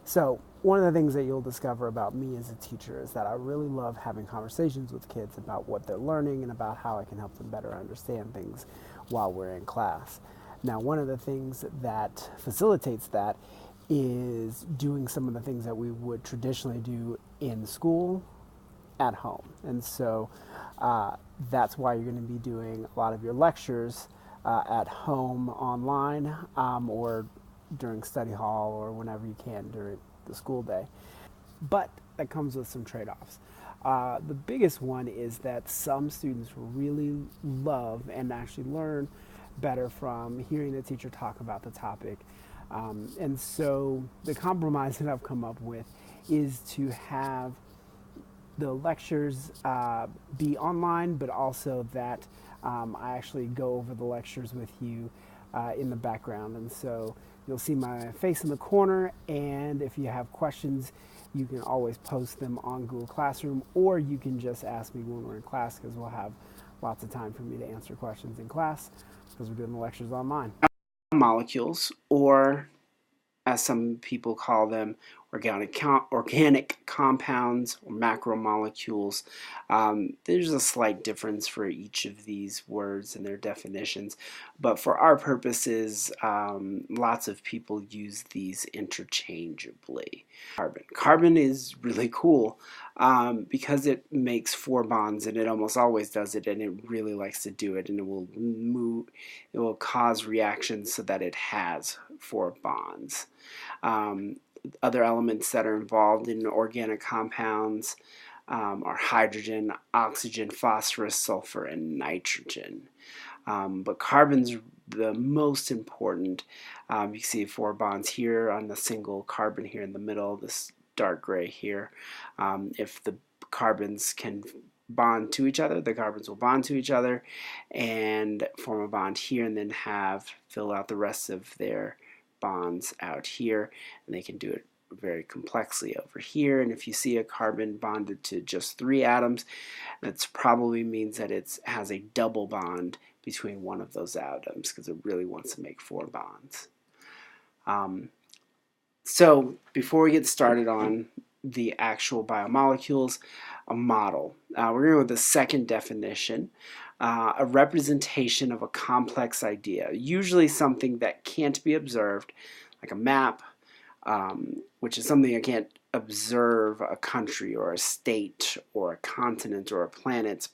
So, one of the things that you'll discover about me as a teacher is that I really love having conversations with kids about what they're learning and about how I can help them better understand things while we're in class. Now, one of the things that facilitates that is doing some of the things that we would traditionally do in school at home. And so uh, that's why you're going to be doing a lot of your lectures at home online or during study hall or whenever you can during the school day. But that comes with some trade offs. The biggest one is that some students really love and actually learn better from hearing the teacher talk about the topic. And so the compromise that I've come up with is to have the lectures be online, but also that I actually go over the lectures with you in the background. And so you'll see my face in the corner, and if you have questions, you can always post them on Google Classroom, or you can just ask me when we're in class, because we'll have lots of time for me to answer questions in class because we're doing the lectures online. Molecules, or as some people call them, organic compounds or macromolecules. There's a slight difference for each of these words and their definitions, but for our purposes, lots of people use these interchangeably. Carbon is really cool because it makes four bonds, and it almost always does it, and it really likes to do it, and it will cause reactions so that it has four bonds. Um, Other elements that are involved in organic compounds are hydrogen, oxygen, phosphorus, sulfur, and nitrogen. But carbon's the most important. You see four bonds here on the single carbon here in the middle, this dark gray here. If the carbons can bond to each other, the carbons will bond to each other and form a bond here, and then fill out the rest of their bonds out here, and they can do it very complexly over here. And if you see a carbon bonded to just three atoms, that probably means that it has a double bond between one of those atoms, because it really wants to make four bonds. So before we get started on the actual biomolecules, a model. We're going with the second definition, a representation of a complex idea, usually something that can't be observed, like a map, which is something I can't observe a country or a state or a continent or a planet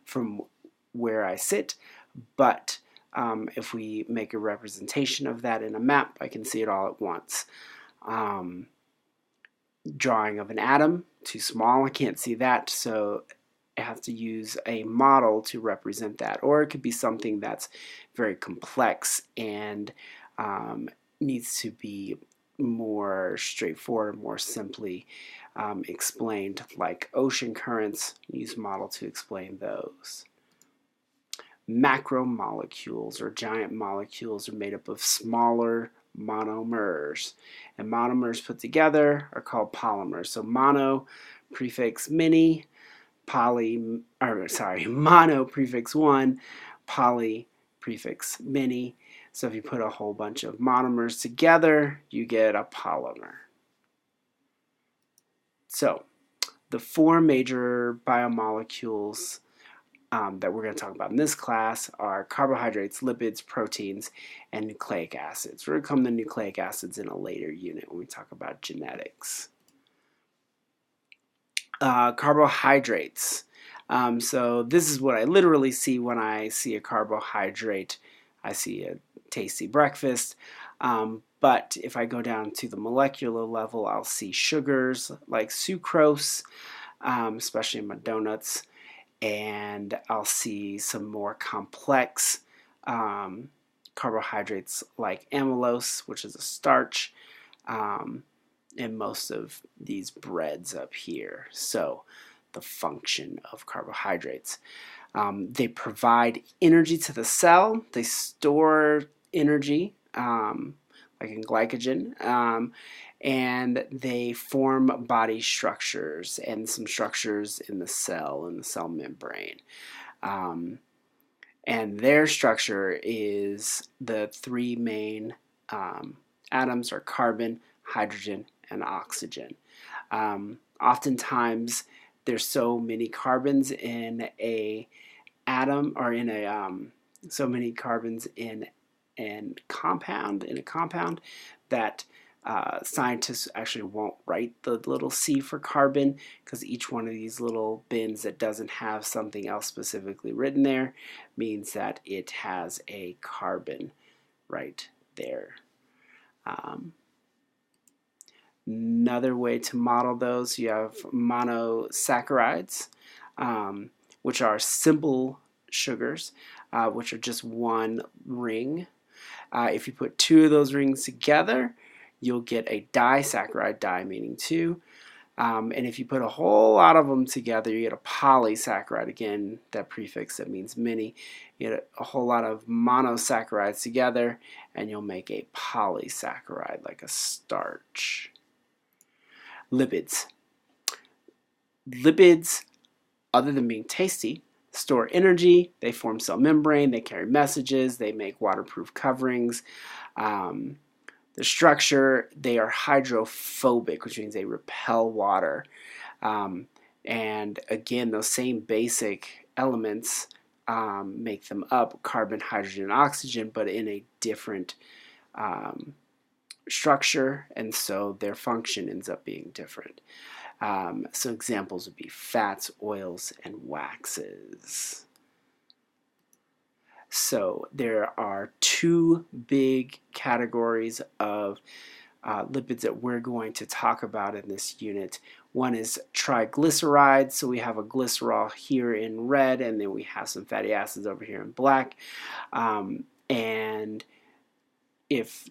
from where I sit, but if we make a representation of that in a map, I can see it all at once. Drawing of an atom, too small, I can't see that, so I have to use a model to represent that. Or it could be something that's very complex and needs to be more straightforward, more simply explained, like ocean currents. Use model to explain those. Macromolecules, or giant molecules, are made up of smaller monomers, and monomers put together are called polymers. So mono prefix many, mono prefix one, poly prefix many. So if you put a whole bunch of monomers together, you get a polymer. So the four major biomolecules that we're going to talk about in this class are carbohydrates, lipids, proteins, and nucleic acids. We're going to come to nucleic acids in a later unit when we talk about genetics. Carbohydrates. So this is what I literally see when I see a carbohydrate. I see a tasty breakfast. But if I go down to the molecular level, I'll see sugars like sucrose, especially in my donuts, and I'll see some more complex carbohydrates like amylose, which is a starch, in most of these breads up here. So the function of carbohydrates. They provide energy to the cell. They store energy, like in glycogen, and they form body structures and some structures in the cell membrane. And their structure is the three main atoms are carbon, hydrogen, and oxygen. Oftentimes, there's so many carbons in a atom, or in a so many carbons in a compound that scientists actually won't write the little C for carbon, because each one of these little bins that doesn't have something else specifically written there means that it has a carbon right there. Another way to model those, you have monosaccharides, which are simple sugars, which are just one ring. If you put two of those rings together, you'll get a disaccharide, di meaning two. And if you put a whole lot of them together, you get a polysaccharide. Again, that prefix that means many. You get a whole lot of monosaccharides together, and you'll make a polysaccharide, like a starch. Lipids. Lipids, other than being tasty, store energy. They form cell membrane. They carry messages. They make waterproof coverings. The structure, they are hydrophobic, which means they repel water. And again, those same basic elements make them up, carbon, hydrogen, and oxygen, but in a different structure, and so their function ends up being different. So examples would be fats, oils, and waxes. So there are two big categories of lipids that we're going to talk about in this unit. One is triglycerides, so we have a glycerol here in red, and then we have some fatty acids over here in black. And if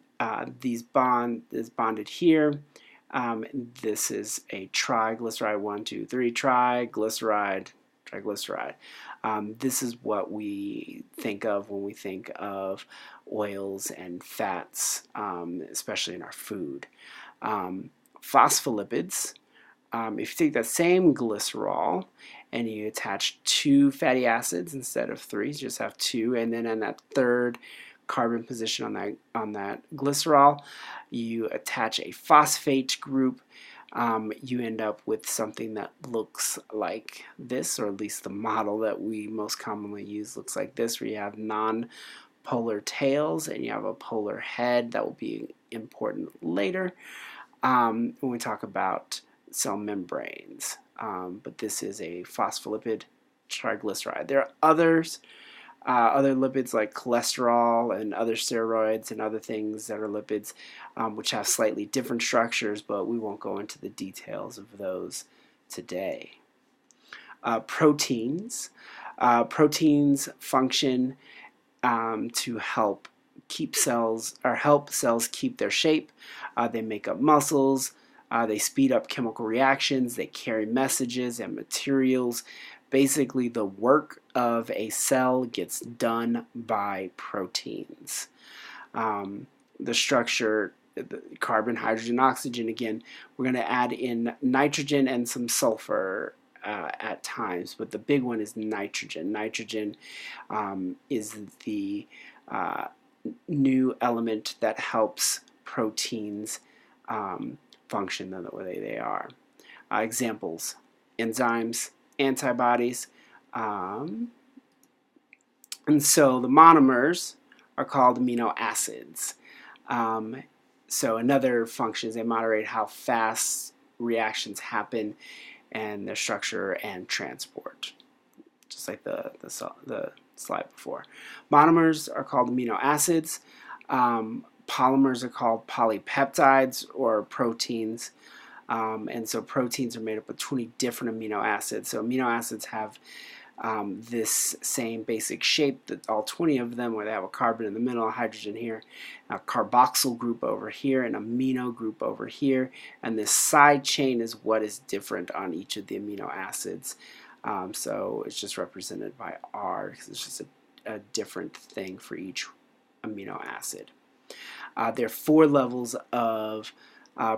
this bond is bonded here, this is a triglyceride, 1, 2, 3, triglyceride. This is what we think of when we think of oils and fats, especially in our food. Phospholipids, if you take that same glycerol and you attach 2 fatty acids instead of 3, you just have 2, and then on that third carbon position on that glycerol, you attach a phosphate group. You end up with something that looks like this, or at least the model that we most commonly use looks like this, where you have non-polar tails and you have a polar head. That will be important later when we talk about cell membranes. But this is a phospholipid triglyceride. There are other lipids like cholesterol and other steroids and other things that are lipids, which have slightly different structures, but we won't go into the details of those today. Proteins. Proteins function to help cells keep their shape. They make up muscles. They speed up chemical reactions. They carry messages and materials. Basically, the work of a cell gets done by proteins. The structure, the carbon, hydrogen, oxygen, again, we're going to add in nitrogen and some sulfur at times, but the big one is nitrogen. Nitrogen is the new element that helps proteins function the way they are. Examples, enzymes, antibodies, and so the monomers are called amino acids. So another function is they moderate how fast reactions happen and their structure and transport, just like the slide before. Monomers are called amino acids. Polymers are called polypeptides or proteins. And so proteins are made up of 20 different amino acids. So amino acids have this same basic shape, that all 20 of them, where they have a carbon in the middle, a hydrogen here, a carboxyl group over here, an amino group over here, and this side chain is what is different on each of the amino acids. So it's just represented by R, because it's just a different thing for each amino acid. There are 4 levels of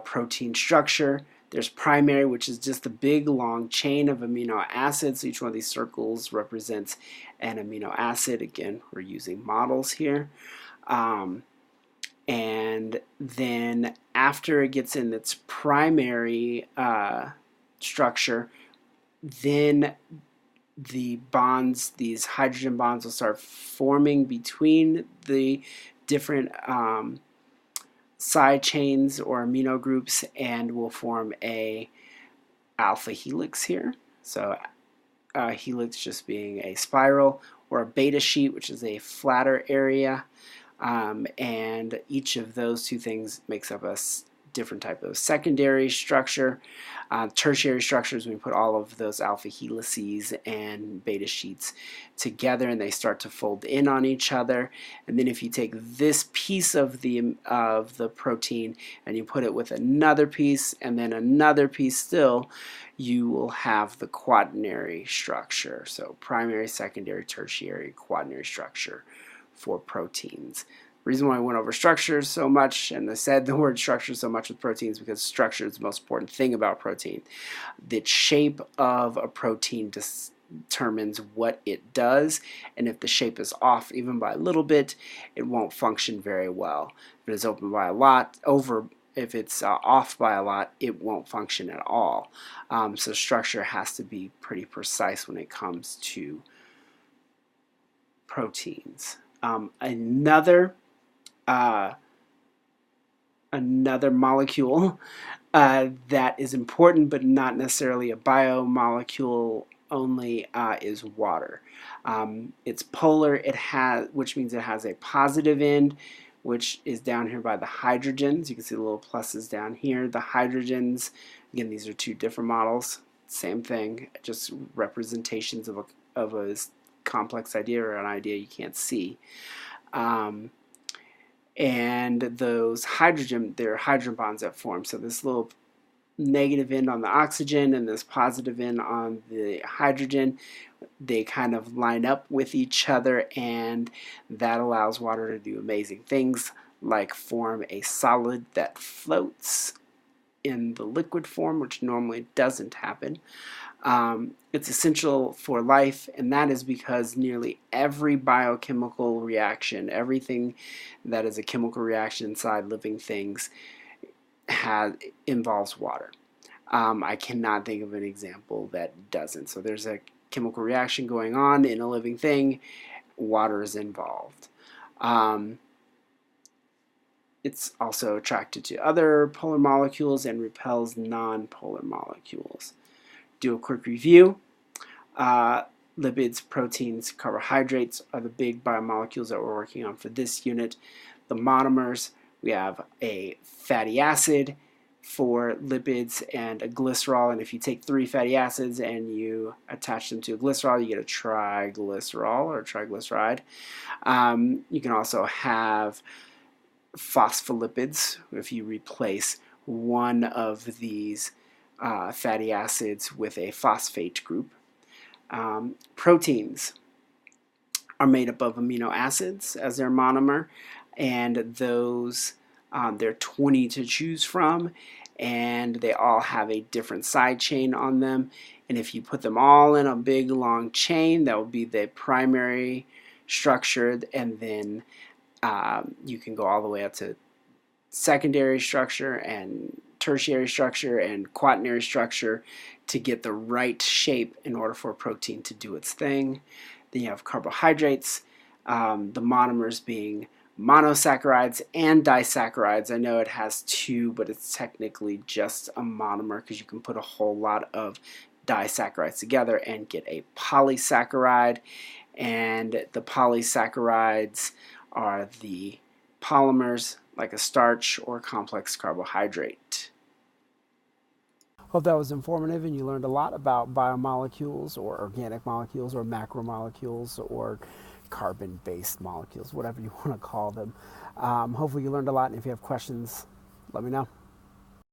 protein structure. There's primary, which is just a big long chain of amino acids. So each one of these circles represents an amino acid. Again, we're using models here. And then after it gets in its primary structure, then the bonds, these hydrogen bonds, will start forming between the different side chains or amino groups and will form a alpha helix here. So helix just being a spiral, or a beta sheet, which is a flatter area. And each of those two things makes up a different type of secondary structure. Tertiary structures, we put all of those alpha helices and beta sheets together, and they start to fold in on each other. And then if you take this piece of the protein and you put it with another piece and then another piece still, you will have the quaternary structure. So primary, secondary, tertiary, quaternary structure for proteins. The reason why I went over structures so much, and I said the word structure so much with proteins, because structure is the most important thing about protein. The shape of a protein determines what it does, and if the shape is off even by a little bit, it won't function very well. If it is open by a lot, if it's off by a lot, it won't function at all. So structure has to be pretty precise when it comes to proteins. Another molecule that is important but not necessarily a biomolecule only is water. It's polar, which means it has a positive end, which is down here by the hydrogens. You can see the little pluses down here. The hydrogens, again, these are two different models, same thing, just representations of a complex idea or an idea you can't see. And those they're hydrogen bonds that form. So this little negative end on the oxygen and this positive end on the hydrogen, they kind of line up with each other, and that allows water to do amazing things like form a solid that floats in the liquid form, which normally doesn't happen. It's essential for life, and that is because nearly every biochemical reaction, everything that is a chemical reaction inside living things, involves water. I cannot think of an example that doesn't. So there's a chemical reaction going on in a living thing, water is involved. It's also attracted to other polar molecules and repels non-polar molecules. Do a quick review. Lipids, proteins, carbohydrates are the big biomolecules that we're working on for this unit. The monomers, we have a fatty acid for lipids and a glycerol, and if you take 3 fatty acids and you attach them to a glycerol, you get a triglycerol or triglyceride. You can also have phospholipids if you replace one of these fatty acids with a phosphate group. Proteins are made up of amino acids as their monomer, and those there are 20 to choose from, and they all have a different side chain on them. And if you put them all in a big long chain, that will be the primary structure, and then you can go all the way up to secondary structure and tertiary structure and quaternary structure to get the right shape in order for a protein to do its thing. Then you have carbohydrates, the monomers being monosaccharides and disaccharides. I know it has 2, but it's technically just a monomer because you can put a whole lot of disaccharides together and get a polysaccharide. And the polysaccharides are the polymers, like a starch or complex carbohydrate. Hope that was informative and you learned a lot about biomolecules or organic molecules or macromolecules or carbon-based molecules, whatever you want to call them. Hopefully you learned a lot, and if you have questions, let me know.